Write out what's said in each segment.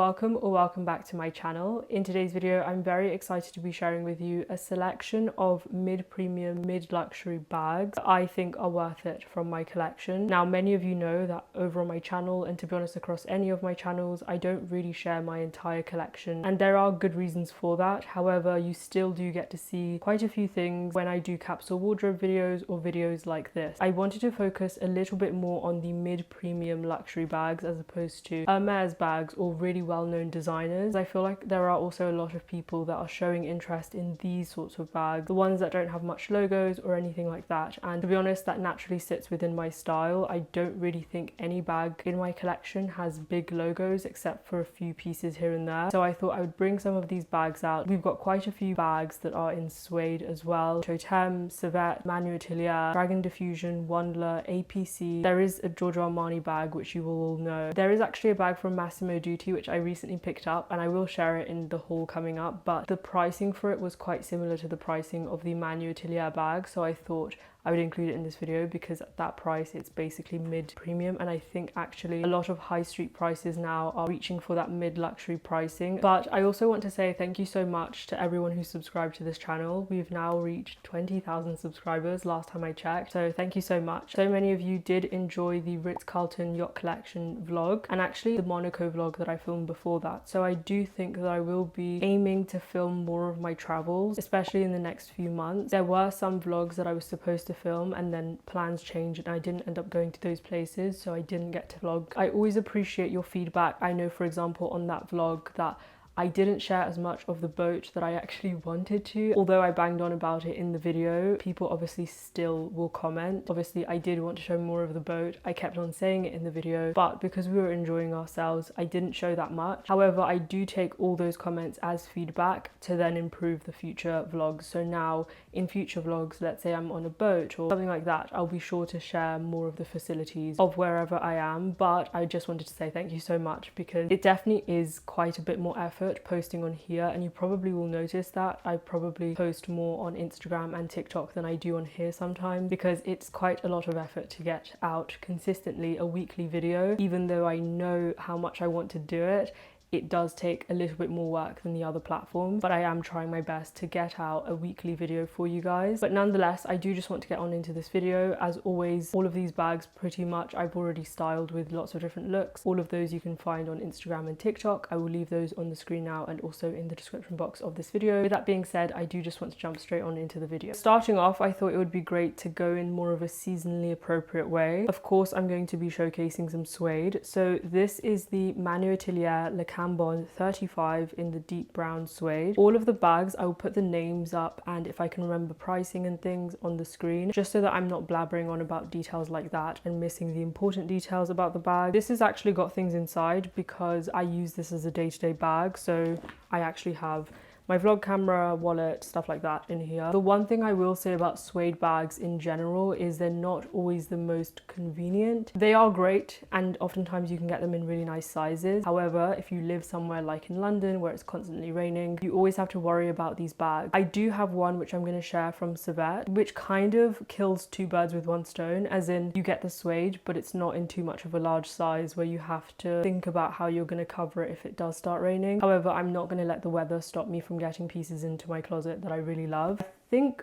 welcome back to my channel. In today's video, I'm very excited to be sharing with you a selection of mid-premium, mid-luxury bags that I think are worth it from my collection. Now, many of you know that over on my channel, and to be honest, across any of my channels, I don't really share my entire collection, and there are good reasons for that. However, you still do get to see quite a few things when I do capsule wardrobe videos or videos like this. I wanted to focus a little bit more on the mid-premium luxury bags as opposed to Hermes bags or really well-known designers. I feel like there are also a lot of people that are showing interest in these sorts of bags, the ones that don't have much logos or anything like that, and to be honest, that naturally sits within my style. I don't really think any bag in my collection has big logos except for a few pieces here and there, so I thought I would bring some of these bags out. We've got quite a few bags that are in Suede as well: Toteme, Savette, Manu Atelier, Diffusion, Wandler, A.P.C. There is a Giorgio Armani bag which you will all know. There is actually a bag from Massimo Dutti which I recently picked up, and I will share it in the haul coming up, but the pricing for it was quite similar to the pricing of the Manu Atelier bag, so I thought I would include it in this video because at that price it's basically mid-premium, and I think actually a lot of high street prices now are reaching for that mid-luxury pricing. But I also want to say thank you so much to everyone who's subscribed to this channel. We've now reached 20,000 subscribers last time I checked, so thank you so much. So many of you did enjoy the Ritz-Carlton yacht collection vlog and actually the Monaco vlog that I filmed before that, so I do think that I will be aiming to film more of my travels, especially in the next few months. There were some vlogs that I was supposed to film and then plans changed and I didn't end up going to those places, so I didn't get to vlog. I always appreciate your feedback. I know, for example, on that vlog that I didn't share as much of the boat that I actually wanted to. Although I banged on about it in the video, people obviously still will comment. Obviously, I did want to show more of the boat. I kept on saying it in the video, but because we were enjoying ourselves, I didn't show that much. However, I do take all those comments as feedback to then improve the future vlogs. So now in future vlogs, let's say I'm on a boat or something like that, I'll be sure to share more of the facilities of wherever I am. But I just wanted to say thank you so much because it definitely is quite a bit more effort posting on here, and you probably will notice that I probably post more on Instagram and TikTok than I do on here sometimes, because it's quite a lot of effort to get out consistently a weekly video. Even though I know how much I want to do it, it does take a little bit more work than the other platforms, but I am trying my best to get out a weekly video for you guys. But nonetheless, I do just want to get on into this video. As always, all of these bags pretty much I've already styled with lots of different looks. All of those you can find on Instagram and TikTok. I will leave those on the screen now and also in the description box of this video. With that being said, I do just want to jump straight on into the video. Starting off, I thought it would be great to go in more of a seasonally appropriate way. Of course, I'm going to be showcasing some suede. So this is the Manu Atelier Cambon 35 in the deep brown suede. All of the bags, I will put the names up and if I can remember pricing and things on the screen, just so that I'm not blabbering on about details like that and missing the important details about the bag. This has actually got things inside because I use this as a day-to-day bag, so I actually have my vlog camera, wallet, stuff like that in here. The one thing I will say about suede bags in general is they're not always the most convenient. They are great and oftentimes you can get them in really nice sizes. However, if you live somewhere like in London where it's constantly raining, you always have to worry about these bags. I do have one which I'm going to share from Savette, which kind of kills two birds with one stone, as in you get the suede but it's not in too much of a large size where you have to think about how you're going to cover it if it does start raining. However, I'm not going to let the weather stop me from getting pieces into my closet that I really love.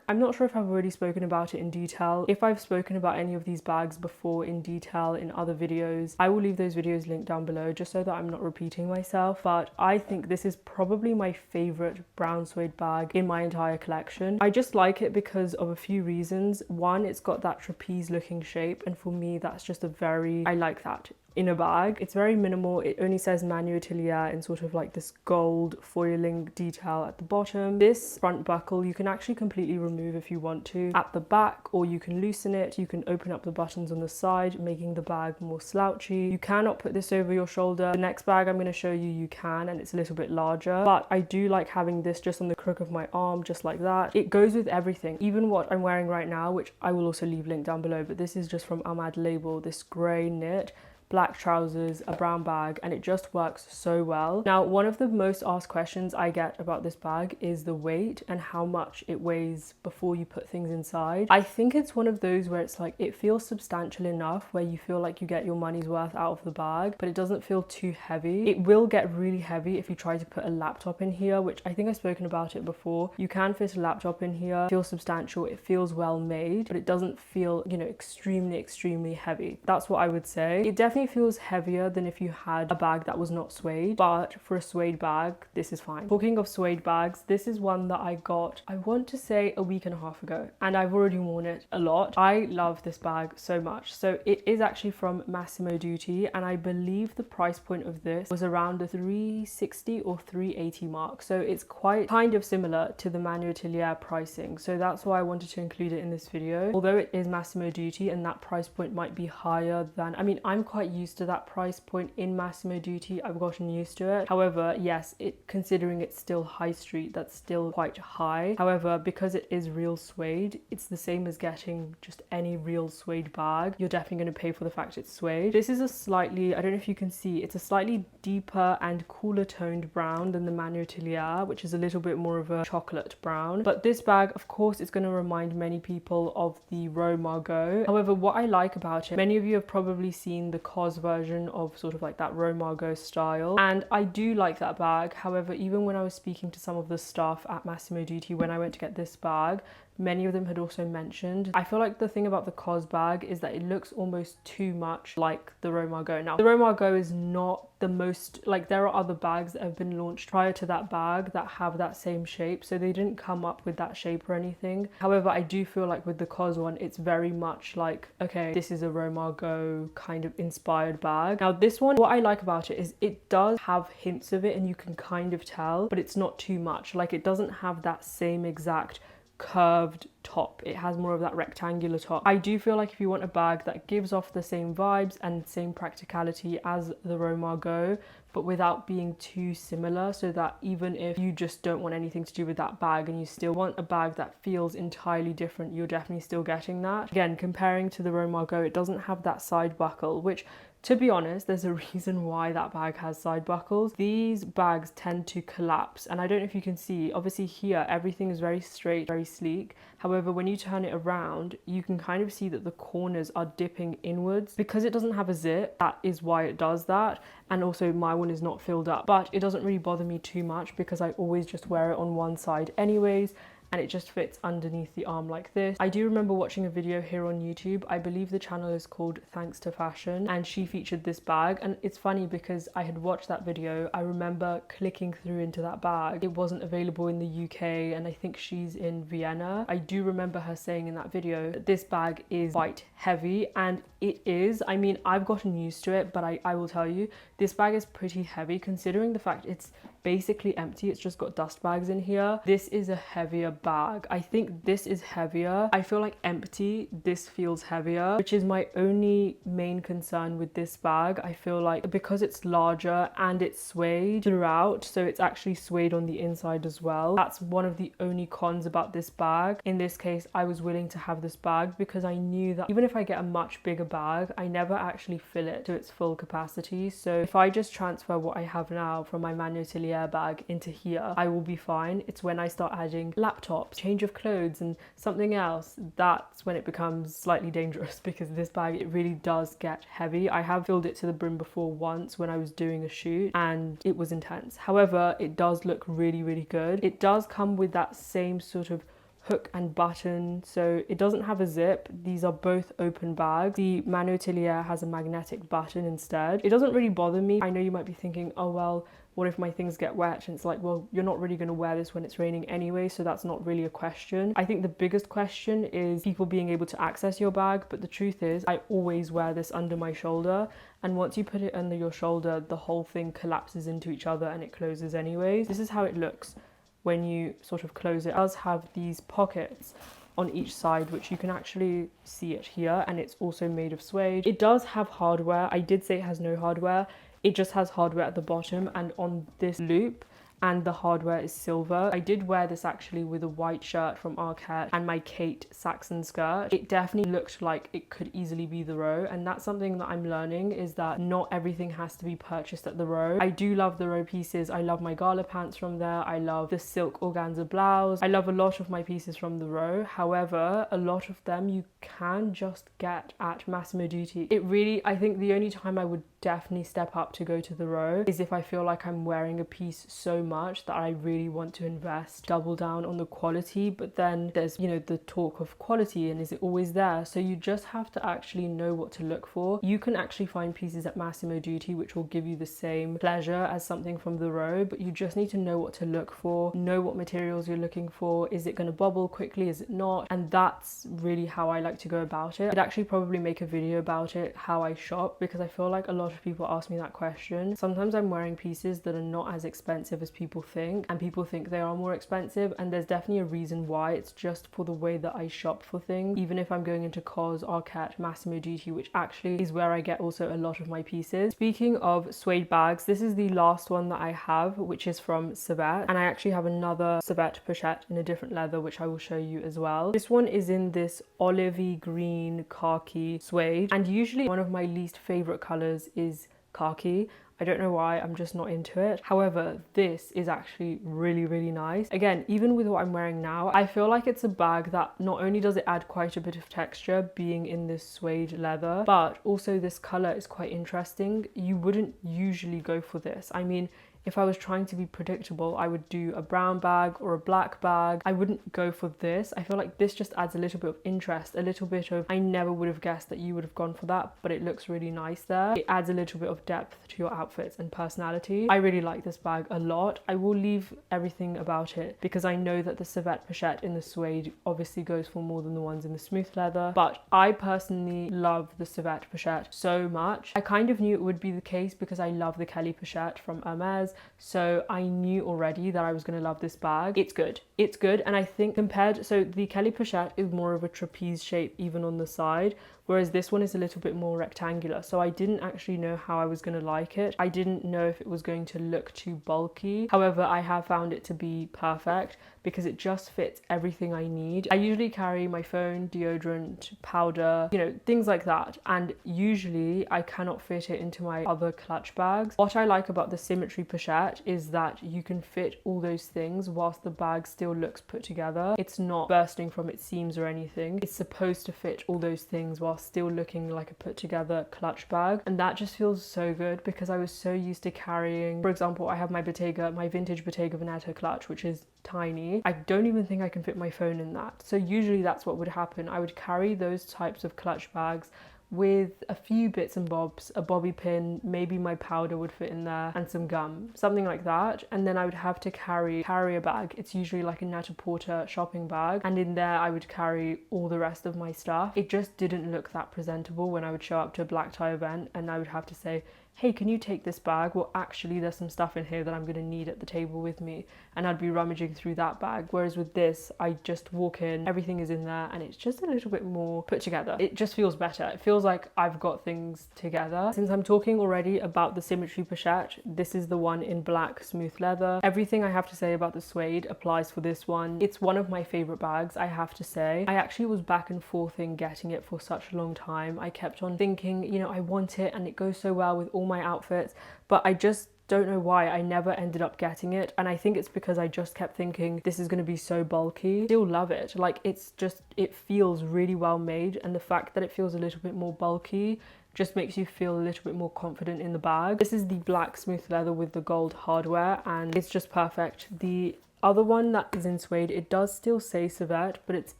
I'm not sure if I've already spoken about it in detail. If I've spoken about any of these bags before in detail in other videos, I will leave those videos linked down below just so that I'm not repeating myself. But I think this is probably my favorite brown suede bag in my entire collection. I just like it because of a few reasons. One, it's got that trapeze looking shape, and for me that's just I like that in a bag. It's very minimal. It only says Manu Atelier in sort of like this gold foiling detail at the bottom. This front buckle you can actually completely remove if you want to at the back, or you can loosen it. You can open up the buttons on the side, making the bag more slouchy. You cannot put this over your shoulder. The next bag I'm going to show you, you can, and it's a little bit larger, but I do like having this just on the crook of my arm, just like that. It goes with everything, even what I'm wearing right now, which I will also leave linked down below, but this is just from Ahmad Label, this grey knit. black trousers, a brown bag, and it just works so well. Now, one of the most asked questions I get about this bag is the weight and how much it weighs before you put things inside. I think it's one of those where it's like, it feels substantial enough where you feel like you get your money's worth out of the bag, but it doesn't feel too heavy. It will get really heavy if you try to put a laptop in here, which I think I've spoken about it before. You can fit a laptop in here. It feels substantial, it feels well made, but it doesn't feel, you know, extremely heavy. That's what I would say. It definitely feels heavier than if you had a bag that was not suede, but for a suede bag, this is fine. Talking of suede bags, this is one that I got, I want to say a week and a half ago, and I've already worn it a lot. I love this bag so much. So it is actually from Massimo Dutti, and I believe the price point of this was around the 360 or 380 mark. So it's quite kind of similar to the Manu Atelier pricing. So that's why I wanted to include it in this video. Although it is Massimo Dutti and that price point might be higher than, I mean, I'm quite used to that price point in Massimo Dutti. I've gotten used to it. However, yes, considering it's still high street, that's still quite high. However, because it is real suede, it's the same as getting just any real suede bag. You're definitely going to pay for the fact it's suede. This is a slightly, I don't know if you can see, it's a slightly deeper and cooler toned brown than the Manu Atelier, which is a little bit more of a chocolate brown. But this bag, of course, is going to remind many people of the Rose Margot. However, what I like about it, many of you have probably seen the COS version of sort of like that Rose Margot style, and I do like that bag. However, even when I was speaking to some of the staff at Massimo Dutti when I went to get this bag, many of them had also mentioned, I feel like the thing about the COS bag is that it looks almost too much like the Rose Margot. Now, the Rose Margot is not the most, like, there are other bags that have been launched prior to that bag that have that same shape, so they didn't come up with that shape or anything. However, I do feel like with the COS one, it's very much like, okay, this is a Rose Margot kind of inspired bag. Now this one, what I like about it is it does have hints of it and you can kind of tell, but it's not too much. Like, it doesn't have that same exact curved top. It has more of that rectangular top. I do feel like if you want a bag that gives off the same vibes and same practicality as the Rose Margot, but without being too similar, so that even if you just don't want anything to do with that bag and you still want a bag that feels entirely different, you're definitely still getting that. Again, comparing to the Rose Margot, it doesn't have that side buckle, which, to be honest, there's a reason why that bag has side buckles. These bags tend to collapse, and I don't know if you can see, obviously here everything is very straight, very sleek. However, when you turn it around, you can kind of see that the corners are dipping inwards. Because it doesn't have a zip, that is why it does that. And also my one is not filled up, but it doesn't really bother me too much because I always just wear it on one side anyways, and it just fits underneath the arm like this. I do remember watching a video here on YouTube. I believe the channel is called Thanks to Fashion, and she featured this bag. And it's funny because I had watched that video. I remember clicking through into that bag. It wasn't available in the UK, and I think she's in Vienna. I do remember her saying in that video that this bag is quite heavy, and it is. I mean, I've gotten used to it, but I will tell you, this bag is pretty heavy considering the fact it's basically empty. It's just got dust bags in here. This is a heavier bag. I think this is heavier. I feel like empty, this feels heavier, which is my only main concern with this bag. I feel like because it's larger and it's suede throughout, so it's actually suede on the inside as well, that's one of the only cons about this bag. In this case, I was willing to have this bag because I knew that even if I get a much bigger bag, I never actually fill it to its full capacity. So if I just transfer what I have now from my Manu Atelier bag into here, I will be fine. It's when I start adding laptops, change of clothes and something else, that's when it becomes slightly dangerous, because this bag, it really does get heavy. I have filled it to the brim before once when I was doing a shoot and it was intense. However, it does look really good. It does come with that same sort of hook and button, so it doesn't have a zip. These are both open bags. The Manu Atelier has a magnetic button instead. It doesn't really bother me. I know you might be thinking, oh well, what if my things get wet? And it's like, well, you're not really going to wear this when it's raining anyway, so that's not really a question. I think the biggest question is people being able to access your bag, but the truth is I always wear this under my shoulder, and once you put it under your shoulder, the whole thing collapses into each other and it closes anyways. This is how it looks when you sort of close it. It does have these pockets on each side, which you can actually see it here, and it's also made of suede. It does have hardware. I did say it has no hardware. It just has hardware at the bottom and on this loop, and the hardware is silver. I did wear this actually with a white shirt from Arket and my Kate Saxon skirt. It definitely looked like it could easily be the Row, and that's something that I'm learning, is that not everything has to be purchased at the Row. I do love the Row pieces. I love my gala pants from there. I love the silk organza blouse. I love a lot of my pieces from the Row. However, a lot of them you can just get at Massimo Dutti. It really, I think the only time I would definitely step up to go to the Row is if I feel like I'm wearing a piece so much that I really want to invest, double down on the quality. But then there's, you know, the talk of quality and is it always there? So you just have to actually know what to look for. You can actually find pieces at Massimo Dutti which will give you the same pleasure as something from the Row, but you just need to know what to look for, know what materials you're looking for. Is it going to bubble quickly? Is it not? And that's really how I like to go about it. I'd actually probably make a video about it, how I shop, because I feel like a lot of people ask me that question. Sometimes I'm wearing pieces that are not as expensive as people think, and people think they are more expensive, and there's definitely a reason why. It's just for the way that I shop for things. Even if I'm going into COS, Arket, Massimo Dutti, which actually is where I get also a lot of my pieces. Speaking of suede bags, this is the last one that I have, which is from Savette, and I actually have another Savette Pochette in a different leather, which I will show you as well. This one is in this olivey green khaki suede, and usually one of my least favorite colors is khaki. I don't know why, I'm just not into it. However, this is actually really, really nice. Again, even with what I'm wearing now, I feel like it's a bag that not only does it add quite a bit of texture being in this suede leather, but also this color is quite interesting. You wouldn't usually go for this. I mean, if I was trying to be predictable, I would do a brown bag or a black bag. I wouldn't go for this. I feel like this just adds a little bit of interest, a little bit of, I never would have guessed that you would have gone for that, but it looks really nice there. It adds a little bit of depth to your outfits and personality. I really like this bag a lot. I will leave everything about it because I know that the Savette Pochette in the suede obviously goes for more than the ones in the smooth leather, but I personally love the Savette Pochette so much. I kind of knew it would be the case because I love the Kelly Pochette from Hermes. So I knew already that I was going to love this bag. It's good. It's good. And I think compared, so the Kelly Pochette is more of a trapeze shape even on the side, whereas this one is a little bit more rectangular. So I didn't actually know how I was going to like it. I didn't know if it was going to look too bulky. However, I have found it to be perfect because it just fits everything I need. I usually carry my phone, deodorant, powder, you know, things like that. And usually I cannot fit it into my other clutch bags. What I like about the Symmetry Pochette is that you can fit all those things whilst the bag still looks put together. It's not bursting from its seams or anything. It's supposed to fit all those things while still looking like a put together clutch bag. And that just feels so good because I was so used to carrying, for example, I have my Bottega, my vintage Bottega Veneta clutch, which is tiny. I don't even think I can fit my phone in that. So usually that's what would happen. I would carry those types of clutch bags with a few bits and bobs, a bobby pin, maybe my powder would fit in there, and some gum, something like that. And then I would have to carry a bag. It's usually like a Net-a-Porter shopping bag, and in there I would carry all the rest of my stuff. It just didn't look that presentable when I would show up to a black tie event and I would have to say, hey, can you take this bag? Well, actually there's some stuff in here that I'm going to need at the table with me, and I'd be rummaging through that bag. Whereas with this, I just walk in, everything is in there, and it's just a little bit more put together. It just feels better. It feels like I've got things together. Since I'm talking already about the Symmetry Pochette, this is the one in black smooth leather. Everything I have to say about the suede applies for this one. It's one of my favorite bags, I have to say. I actually was back and forth in getting it for such a long time. I kept on thinking, you know, I want it and it goes so well with all my outfits, but I just don't know why I never ended up getting it. And I think it's because I just kept thinking this is going to be so bulky. Still love it. Like, it's just, it feels really well made, and the fact that it feels a little bit more bulky just makes you feel a little bit more confident in the bag. This is the black smooth leather with the gold hardware, and it's just perfect. The other one that is in suede, it does still say Savette, but it's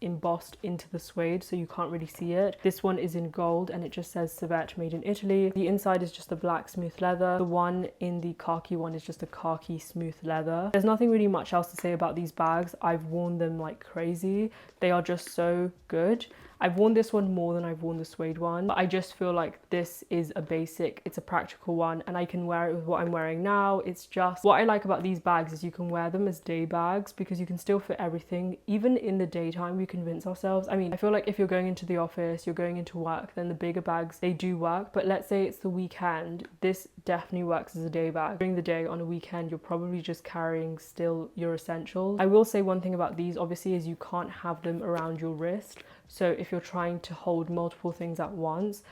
embossed into the suede, so you can't really see it. This one is in gold and it just says Savette made in Italy. The inside is just a black smooth leather. The one in the khaki one is just a khaki smooth leather. There's nothing really much else to say about these bags. I've worn them like crazy. They are just so good. I've worn this one more than I've worn the suede one, but I just feel like this is a basic, it's a practical one, and I can wear it with what I'm wearing now. It's just, what I like about these bags is you can wear them as day bags because you can still fit everything. Even in the daytime, we convince ourselves. I mean, I feel like if you're going into the office, you're going into work, then the bigger bags, they do work. But let's say it's the weekend, this definitely works as a day bag. During the day on a weekend, you're probably just carrying still your essentials. I will say one thing about these obviously is you can't have them around your wrist. So if you're trying to hold multiple things at once,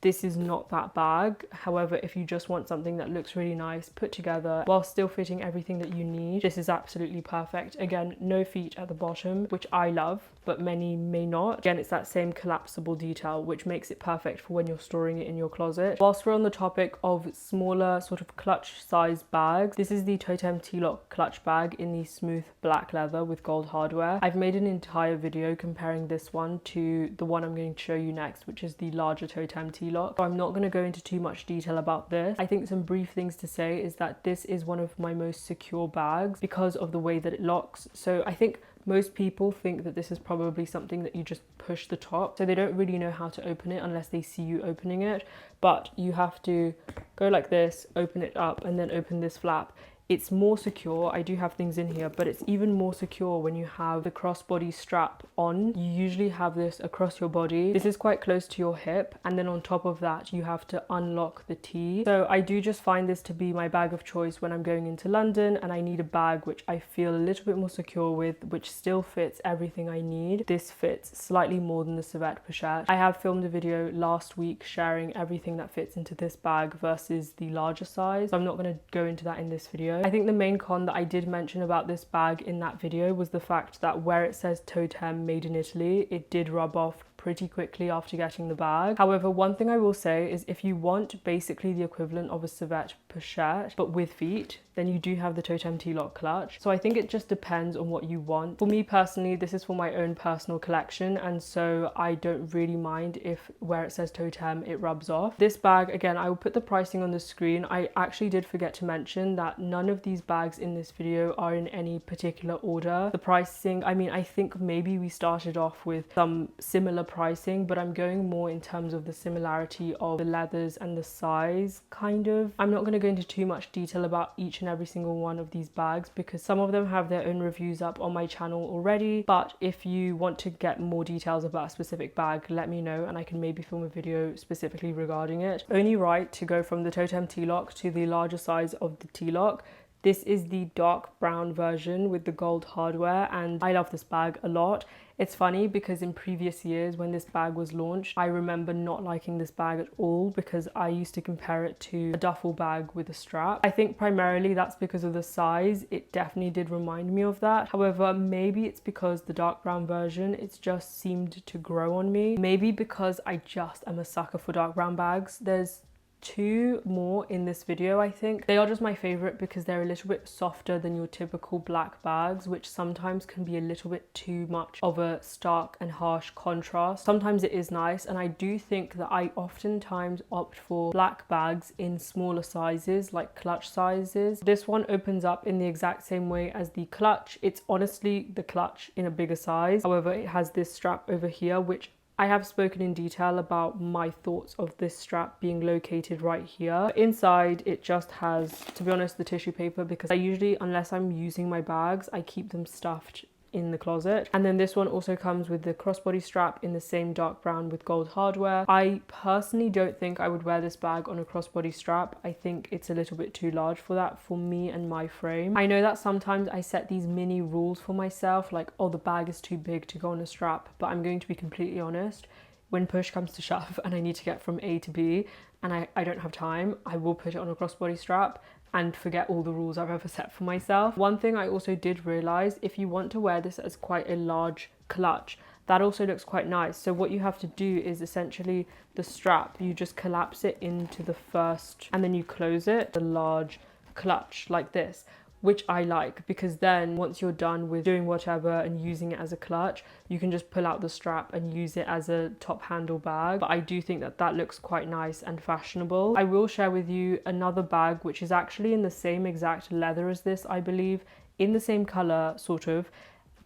this is not that bag. However, if you just want something that looks really nice, put together, while still fitting everything that you need, this is absolutely perfect. Again, no feet at the bottom, which I love, but many may not. Again, it's that same collapsible detail, which makes it perfect for when you're storing it in your closet. Whilst we're on the topic of smaller sort of clutch size bags, this is the Toteme T-Lock clutch bag in the smooth black leather with gold hardware. I've made an entire video comparing this one to the one I'm going to show you next, which is the larger Toteme T-Lock. So I'm not going to go into too much detail about this. I think some brief things to say is that this is one of my most secure bags because of the way that it locks. So I think most people think that this is probably something that you just push the top, so they don't really know how to open it unless they see you opening it. But you have to go like this, open it up, and then open this flap. It's more secure. I do have things in here, but it's even more secure when you have the crossbody strap on. You usually have this across your body. This is quite close to your hip, and then on top of that you have to unlock the T. So I do just find this to be my bag of choice when I'm going into London and I need a bag which I feel a little bit more secure with, which still fits everything I need. This fits slightly more than the Savette Pochette. I have filmed a video last week sharing everything that fits into this bag versus the larger size, so I'm not going to go into that in this video. I think the main con that I did mention about this bag in that video was the fact that where it says Toteme made in Italy, it did rub off pretty quickly after getting the bag. However, one thing I will say is if you want basically the equivalent of a Savette Pochette but with feet, then you do have the Toteme T-Lock clutch. So I think it just depends on what you want. For me personally, this is for my own personal collection, and so I don't really mind if where it says Toteme it rubs off. This bag, again, I will put the pricing on the screen. I actually did forget to mention that none of these bags in this video are in any particular order. The pricing, I mean, I think maybe we started off with some similar pricing, but I'm going more in terms of the similarity of the leathers and the size, kind of. I'm not going to go into too much detail about each and every single one of these bags because some of them have their own reviews up on my channel already, but if you want to get more details about a specific bag, let me know and I can maybe film a video specifically regarding it. Only right to go from the Toteme T-Lock to the larger size of the T-Lock. This is the dark brown version with the gold hardware, and I love this bag a lot. It's funny because in previous years when this bag was launched, I remember not liking this bag at all because I used to compare it to a duffel bag with a strap. I think primarily that's because of the size. It definitely did remind me of that. However, maybe it's because the dark brown version, it's just seemed to grow on me. Maybe because I just am a sucker for dark brown bags. There's two more in this video. I think they are just my favorite because they're a little bit softer than your typical black bags, which sometimes can be a little bit too much of a stark and harsh contrast. Sometimes it is nice, and I do think that I oftentimes opt for black bags in smaller sizes, like clutch sizes. This one opens up in the exact same way as the clutch. It's honestly the clutch in a bigger size. However, it has this strap over here, which I have spoken in detail about my thoughts of this strap being located right here. Inside, it just has, to be honest, the tissue paper, because I usually, unless I'm using my bags, I keep them stuffed in the closet. And then this one also comes with the crossbody strap in the same dark brown with gold hardware. I personally don't think I would wear this bag on a crossbody strap. I think it's a little bit too large for that, for me and my frame. I know that sometimes I set these mini rules for myself, like, oh, the bag is too big to go on a strap, but I'm going to be completely honest. When push comes to shove and I need to get from A to B and I don't have time, I will put it on a crossbody strap and forget all the rules I've ever set for myself. One thing I also did realize, if you want to wear this as quite a large clutch, that also looks quite nice. So what you have to do is essentially the strap, you just collapse it into the first and then you close it, the large clutch like this, which I like, because then once you're done with doing whatever and using it as a clutch, you can just pull out the strap and use it as a top handle bag. But I do think that that looks quite nice and fashionable. I will share with you another bag which is actually in the same exact leather as this, I believe, in the same color sort of,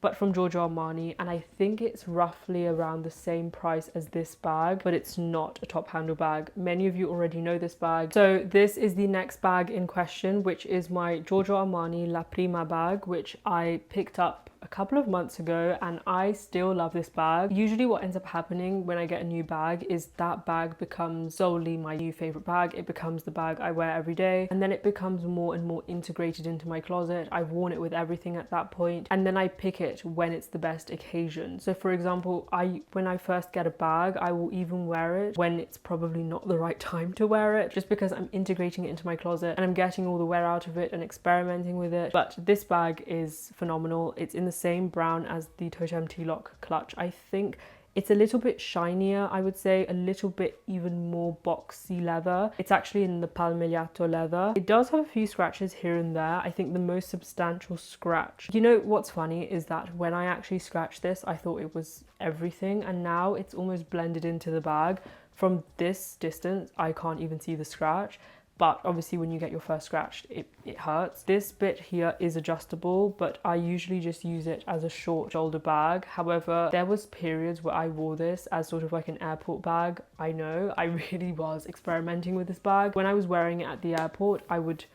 but from Giorgio Armani, and I think it's roughly around the same price as this bag, but it's not a top handle bag. Many of you already know this bag. So this is the next bag in question, which is my Giorgio Armani La Prima bag, which I picked up a couple of months ago, and I still love this bag. Usually what ends up happening when I get a new bag is that bag becomes solely my new favorite bag. It becomes the bag I wear every day, and then it becomes more and more integrated into my closet. I've worn it with everything at that point, and then I pick it when it's the best occasion. So for example, when I first get a bag, I will even wear it when it's probably not the right time to wear it, just because I'm integrating it into my closet and I'm getting all the wear out of it and experimenting with it. But this bag is phenomenal. It's in the same brown as the Toteme T-Lock clutch. I think it's a little bit shinier, I would say, a little bit even more boxy leather. It's actually in the palmigliato leather. It does have a few scratches here and there. I think the most substantial scratch, you know what's funny is that when I actually scratched this, I thought it was everything, and now it's almost blended into the bag. From this distance, I can't even see the scratch. But obviously when you get your first scratch, it hurts. This bit here is adjustable, but I usually just use it as a short shoulder bag. However, there was periods where I wore this as sort of like an airport bag. I know, I really was experimenting with this bag. When I was wearing it at the airport, I would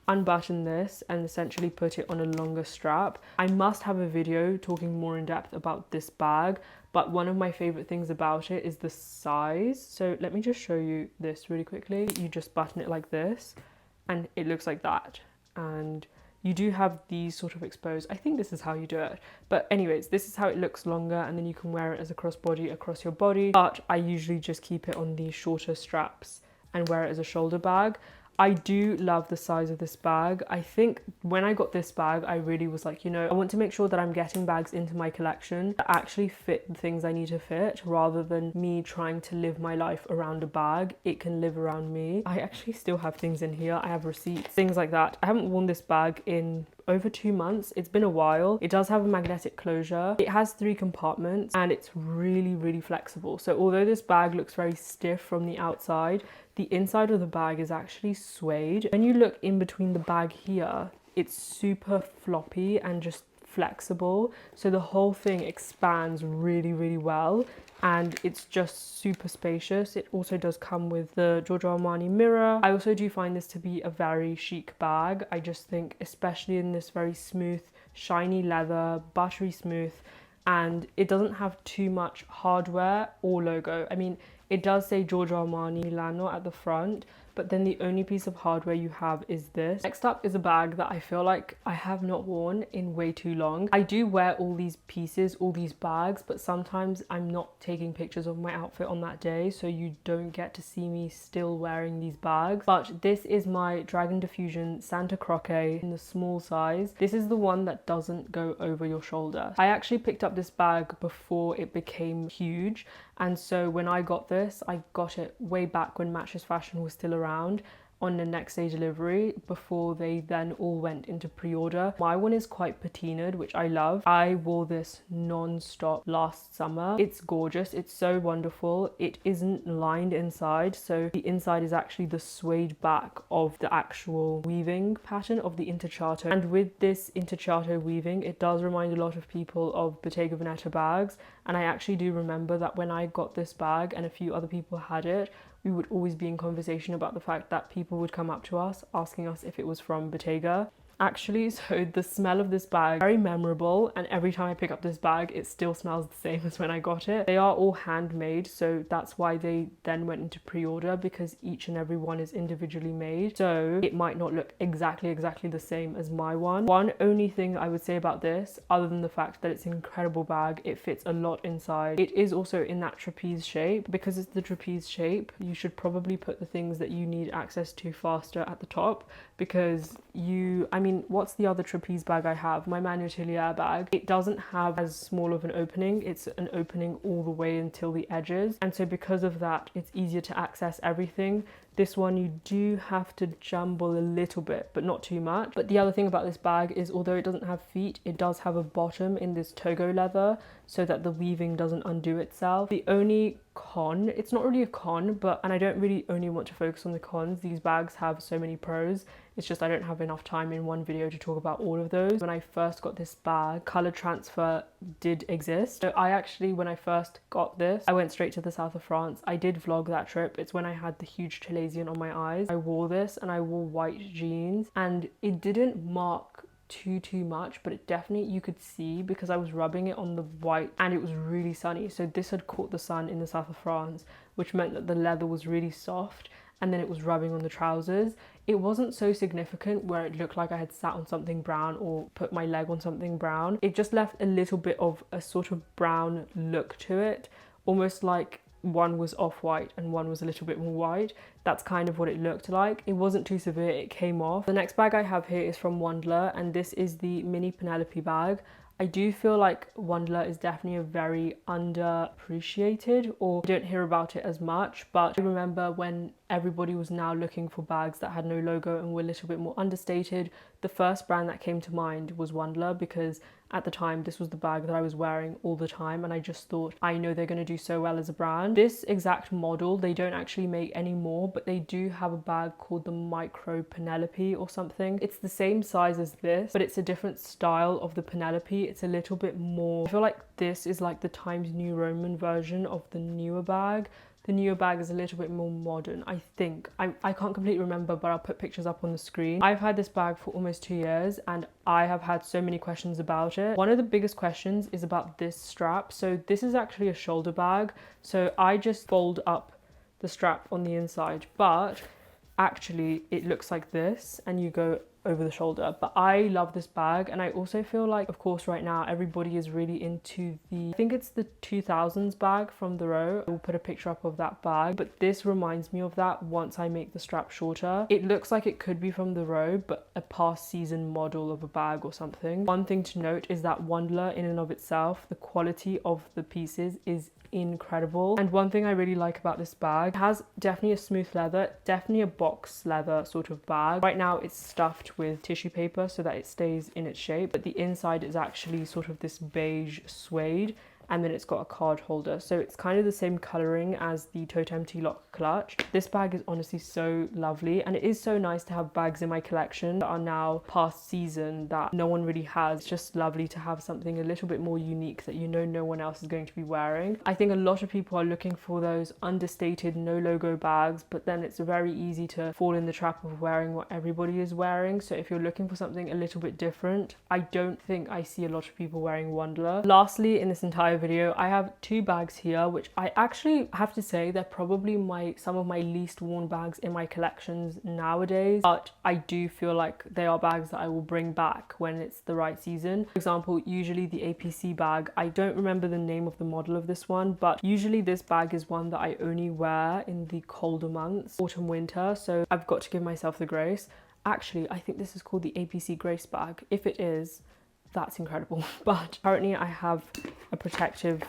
unbutton this and essentially put it on a longer strap. I must have a video talking more in depth about this bag, but one of my favorite things about it is the size. So let me just show you this really quickly. You just button it like this and it looks like that, and you do have these sort of exposed. I think this is how you do it, but anyways, this is how it looks longer, and then you can wear it as a crossbody across your body. But I usually just keep it on these shorter straps and wear it as a shoulder bag. I do love the size of this bag. I think when I got this bag, I really was like, you know, I want to make sure that I'm getting bags into my collection that actually fit the things I need to fit, rather than me trying to live my life around a bag. It can live around me. I actually still have things in here. I have receipts, things like that. I haven't worn this bag in over 2 months. It's been a while. It does have a magnetic closure. It has 3 compartments and it's really, really flexible. So although this bag looks very stiff from the outside, the inside of the bag is actually suede. When you look in between the bag here, it's super floppy and just flexible. So the whole thing expands really, really well, and it's just super spacious. It also does come with the Giorgio Armani mirror. I also do find this to be a very chic bag. I just think, especially in this very smooth, shiny leather, buttery smooth, and it doesn't have too much hardware or logo. I mean, it does say Giorgio Armani Milano at the front, but then the only piece of hardware you have is this. Next up is a bag that I feel like I have not worn in way too long. I do wear all these pieces, all these bags, but sometimes I'm not taking pictures of my outfit on that day, so you don't get to see me still wearing these bags. But this is my Dragon Diffusion Santa Croce in the small size. This is the one that doesn't go over your shoulder. I actually picked up this bag before it became huge, and so when I got this, I got it way back when Matches Fashion was still around, on the next day delivery, before they then all went into pre-order. My one is quite patinaed, which I love. I wore this non-stop last summer. It's gorgeous. It's so wonderful. It isn't lined inside, so the inside is actually the suede back of the actual weaving pattern of the intrecciato. And with this intrecciato weaving, it does remind a lot of people of Bottega Veneta bags. And I actually do remember that when I got this bag and a few other people had it, we would always be in conversation about the fact that people would come up to us asking us if it was from Bottega. Actually, so the smell of this bag, very memorable, and every time I pick up this bag, it still smells the same as when I got it. They are all handmade, so that's why they then went into pre-order, because each and every one is individually made. So it might not look exactly the same as my one. One only thing I would say about this, other than the fact that it's an incredible bag, it fits a lot inside. It is also in that trapeze shape. Because it's the trapeze shape, you should probably put the things that you need access to faster at the top, because I mean, what's the other trapeze bag I have? My Manu Atelier bag. It doesn't have as small of an opening. It's an opening all the way until the edges. And so because of that, it's easier to access everything. This one, you do have to jumble a little bit, but not too much. But the other thing about this bag is, although it doesn't have feet, it does have a bottom in this Togo leather so that the weaving doesn't undo itself. The only con, it's not really a con, but, and I don't really only want to focus on the cons, these bags have so many pros, It's just I don't have enough time in one video to talk about all of those. When I first got this bag, color transfer did exist. So I actually, when I first got this, I went straight to the south of France. I did vlog that trip. It's when I had the huge Chilean on my eyes. I wore this and I wore white jeans, and it didn't mark too much, but it definitely, you could see because I was rubbing it on the white and it was really sunny. So this had caught the sun in the south of France, which meant that the leather was really soft, and then it was rubbing on the trousers. It wasn't so significant where it looked like I had sat on something brown or put my leg on something brown. It just left a little bit of a sort of brown look to it, almost like one was off-white and one was a little bit more white. That's kind of what it looked like. It wasn't too severe, it came off. The next bag I have here is from Wandler, and this is the mini Penelope bag. I do feel like Wandler is definitely a very underappreciated, or you don't hear about it as much, but I remember when everybody was now looking for bags that had no logo and were a little bit more understated, the first brand that came to mind was Wandler, because at the time this was the bag that I was wearing all the time, and I just thought, I know they're going to do so well as a brand. This exact model they don't actually make anymore, but they do have a bag called the Micro Penelope or something. It's the same size as this, but it's a different style of the Penelope. It's a little bit more, I feel like this is like the Times New Roman version of the newer bag. The newer bag is a little bit more modern, I think. I can't completely remember, but I'll put pictures up on the screen. I've had this bag for almost 2 years and I have had so many questions about it. One of the biggest questions is about this strap. So this is actually a shoulder bag. So I just fold up the strap on the inside, but actually it looks like this and you go over the shoulder. But I love this bag, and I also feel like, of course, right now everybody is really into the, I think it's the 2000s bag from the row. I will put a picture up of that bag, but this reminds me of that once I make the strap shorter. It looks like it could be from the row, but a past season model of a bag or something. One thing to note is that Wandler in and of itself, the quality of the pieces is incredible. And one thing I really like about this bag, it has definitely a smooth leather, definitely a box leather sort of bag. Right now it's stuffed with tissue paper so that it stays in its shape, but the inside is actually sort of this beige suede, and then it's got a card holder, so it's kind of the same coloring as the Toteme T-Lock clutch. This bag is honestly so lovely, and it is so nice to have bags in my collection that are now past season that no one really has. It's just lovely to have something a little bit more unique that you know no one else is going to be wearing. I think a lot of people are looking for those understated no logo bags, but then it's very easy to fall in the trap of wearing what everybody is wearing. So if you're looking for something a little bit different, I don't think I see a lot of people wearing Wandler. Lastly, in this entire video, I have 2 bags here, which I actually have to say they're probably some of my least worn bags in my collections nowadays, but I do feel like they are bags that I will bring back when it's the right season. For example, usually the A.P.C bag, I don't remember the name of the model of this one, but usually this bag is one that I only wear in the colder months, autumn, winter, so I've got to give myself the grace. Actually, I think this is called the A.P.C Grace bag. If it is, that's incredible. But currently I have a protective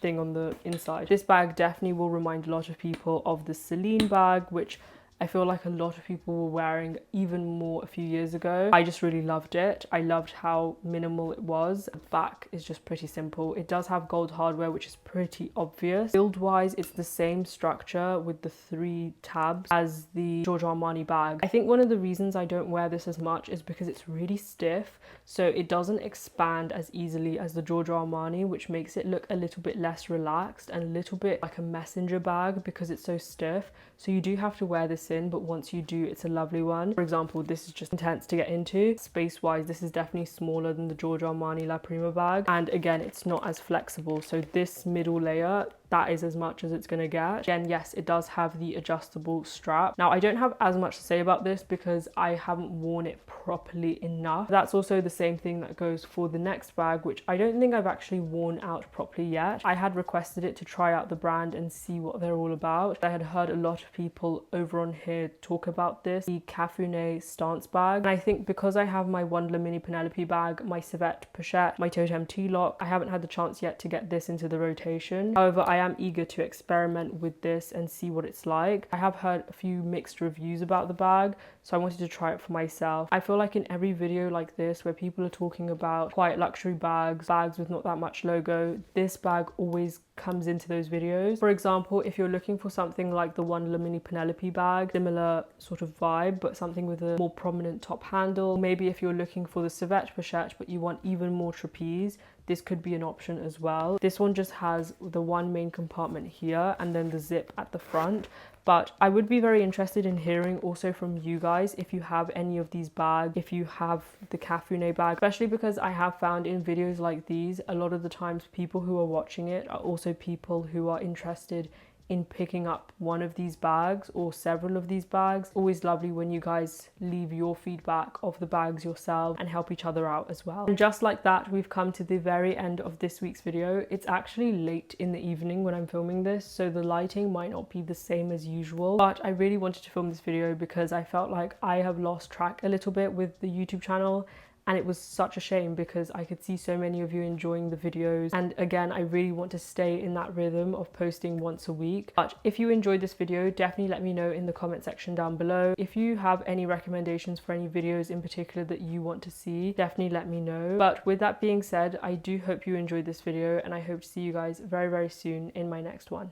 thing on the inside. This bag definitely will remind a lot of people of the Celine bag, which I feel like a lot of people were wearing even more a few years ago. I just really loved it. I loved how minimal it was. The back is just pretty simple. It does have gold hardware, which is pretty obvious. Build wise, it's the same structure with the 3 tabs as the Giorgio Armani bag. I think one of the reasons I don't wear this as much is because it's really stiff, so it doesn't expand as easily as the Giorgio Armani, which makes it look a little bit less relaxed and a little bit like a messenger bag because it's so stiff. So you do have to wear this in, but once you do, it's a lovely one. For example, this is just intense to get into. Space wise, this is definitely smaller than the Giorgio Armani La Prima bag, and again, it's not as flexible. So this middle layer, that is as much as it's gonna get. Again, yes, it does have the adjustable strap. Now, I don't have as much to say about this because I haven't worn it properly enough. That's also the same thing that goes for the next bag, which I don't think I've actually worn out properly yet. I had requested it to try out the brand and see what they're all about. I had heard a lot of people over on here talk about this, the Cafuné stance bag. And I think because I have my Wandler mini Penelope bag, my Savette Pochette, my Toteme T-Lock, I haven't had the chance yet to get this into the rotation. However, I am eager to experiment with this and see what it's like. I have heard a few mixed reviews about the bag, so I wanted to try it for myself. I feel like in every video like this where people are talking about quiet luxury bags, bags with not that much logo, this bag always comes into those videos. For example, if you're looking for something like the Wandler mini Penelope bag, similar sort of vibe, but something with a more prominent top handle. Maybe if you're looking for the Savette Pochette, but you want even more trapeze, this could be an option as well. This one just has the one main compartment here and then the zip at the front. But I would be very interested in hearing also from you guys if you have any of these bags, if you have the Cafuné bag, especially because I have found in videos like these, a lot of the times people who are watching it are also people who are interested in picking up one of these bags or several of these bags. Always lovely when you guys leave your feedback of the bags yourself and help each other out as well. And just like that, we've come to the very end of this week's video. It's actually late in the evening when I'm filming this, so the lighting might not be the same as usual, but I really wanted to film this video because I felt like I have lost track a little bit with the YouTube channel. And it was such a shame because I could see so many of you enjoying the videos. And again, I really want to stay in that rhythm of posting once a week. But if you enjoyed this video, definitely let me know in the comment section down below. If you have any recommendations for any videos in particular that you want to see, definitely let me know. But with that being said, I do hope you enjoyed this video and I hope to see you guys very, very soon in my next one.